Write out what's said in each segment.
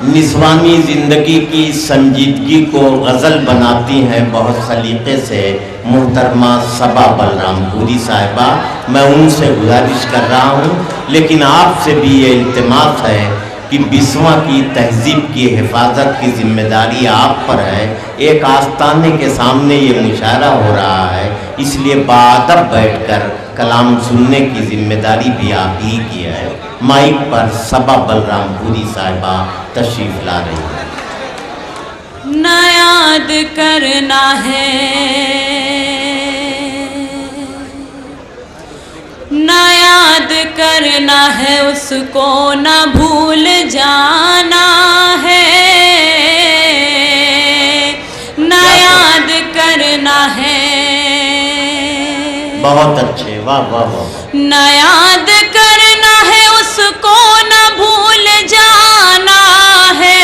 निस्वानी ज़िंदगी की संजीदगी को गज़ल बनाती हैं बहुत सलीक़े से मोहतरमा सबा बलरामपुरी साहिबा। मैं उनसे गुजारिश कर रहा हूँ, लेकिन आपसे भी ये इल्तिमास है कि बिस्वा की तहज़ीब की हिफाजत की जिम्मेदारी आप पर है। एक आस्ताने के सामने ये मुशायरा हो रहा है, इसलिए बाअदब बैठकर कलाम सुनने की जिम्मेदारी भी आप ही की है। माइक पर सबा बलरामपुरी साहिबा तशरीफ ला रही है। ना याद करना है, ना याद करना है उसको, ना भूल जाना है, ना याद करना है। बहुत अच्छे, वाह वाह वाह। ना याद करना है उसको, ना भूल जाना है,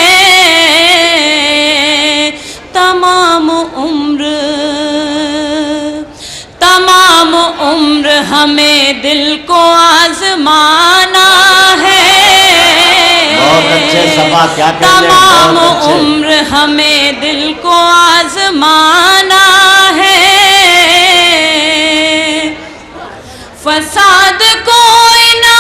तमाम उम्र हमें दिल को आजमाना है। बहुत अच्छे सबा, क्या कह रहे हैं? तमाम उम्र हमें दिल को आजमाना है, फसाद कोई ना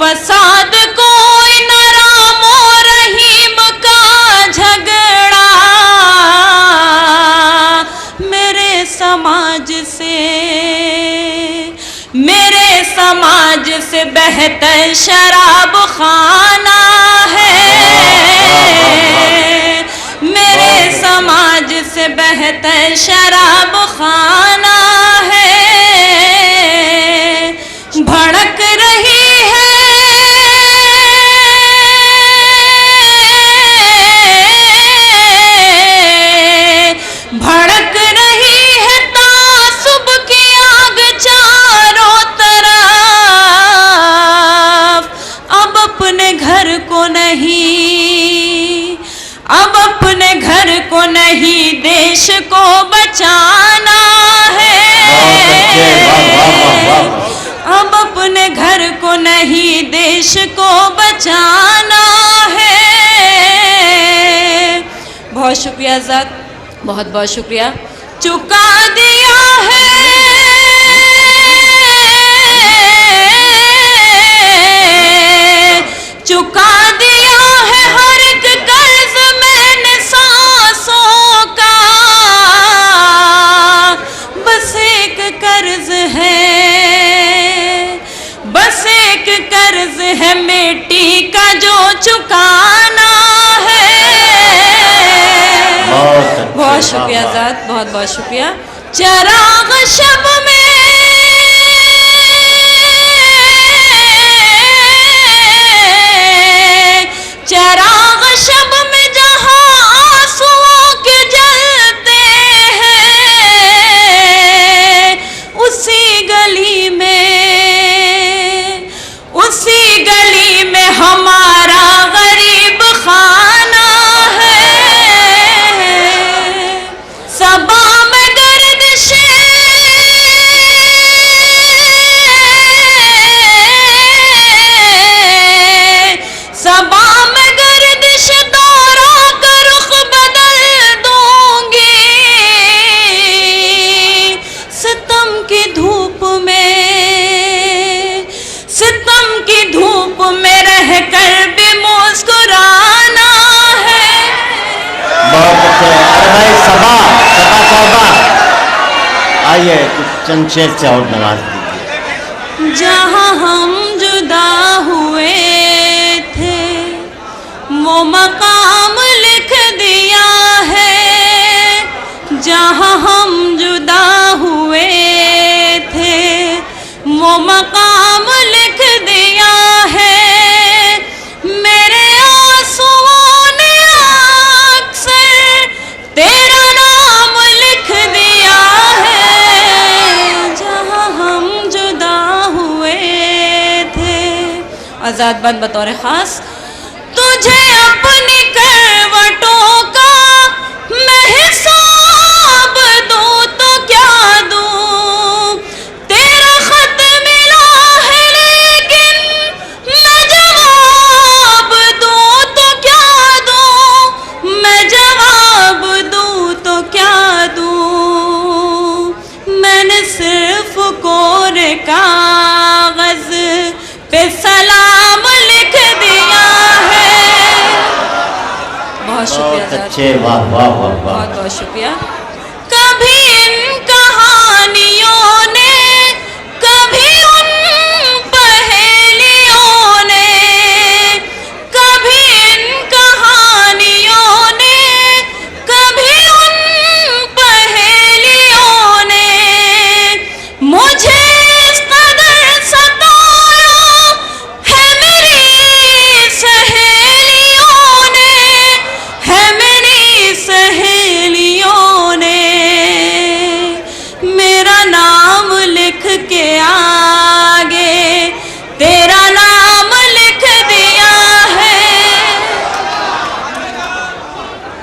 फसाद कोई न, राम और रहीम का झगड़ा मेरे समाज से बेहतर शराब खाना है, मेरे समाज से बेहतर शराब खाना है। भड़क रही है तासुब की आग चारों तरफ, अब अपने घर को नहीं देश को बचाना है। अब अपने घर को नहीं देश को बचाना है। बहुत शुक्रिया ज़ात, बहुत बहुत शुक्रिया। चुका दिया है, चुका दिया है हर एक कर्ज मैंने सांसों का, बस एक कर्ज है मिट्टी का जो चुकाना है। बहुत शुक्रिया ज़ात, बहुत बहुत शुक्रिया। चराग शब में जहां आंसुओं के जलते हैं, उसी गली में हमारा गरीब खाना है। सबा में गर्दिशे दौरा का रुख बदल दूंगी, सितम की धूप में रहकर भी मुस्कुराना है। बहुत अच्छे। अरे भाई सबा साहबा आइए, कुछ चंद शेर से और नवाज दीजिए। जहाँ हम जुदा हुए थे वो मकाम लिख दिया है, जहाँ हम जुदा हुए थे वो मकाम लिख दिया है। मेरे आंसुओं ने अक्सर तेरा नाम लिख दिया है, जहाँ हम जुदा हुए थे। आज़ाद बंद बतौर ख़ास। तुझे अपनी करवटों का मैं हिसाब दूँ तो क्या दूँ, तेरा छे, वाह वाह वाह वाह। बहुत बहुत शुक्रिया। कभी इन कहानियों ने, कभी उन पहेलियों ने, कभी इन कहानियों ने, कभी उन पहेलियों ने मुझे इस कदर सताया है, मेरी सहेलियों ने, है मेरी सहेलियों ने मेरा नाम लिख के आगे तेरा नाम लिख दिया है,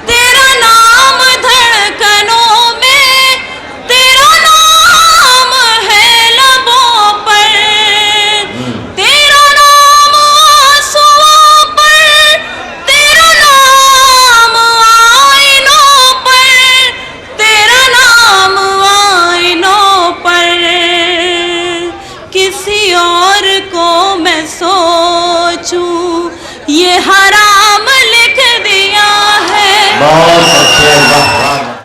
तेरा नाम धड़कनों में, तेरा नाम है लबों पर, तेरा नाम आंसुओं पर, तेरा नाम आईनों पर, तेरा नाम आईनों पर। किसी और को मैं सोचूं ये हरा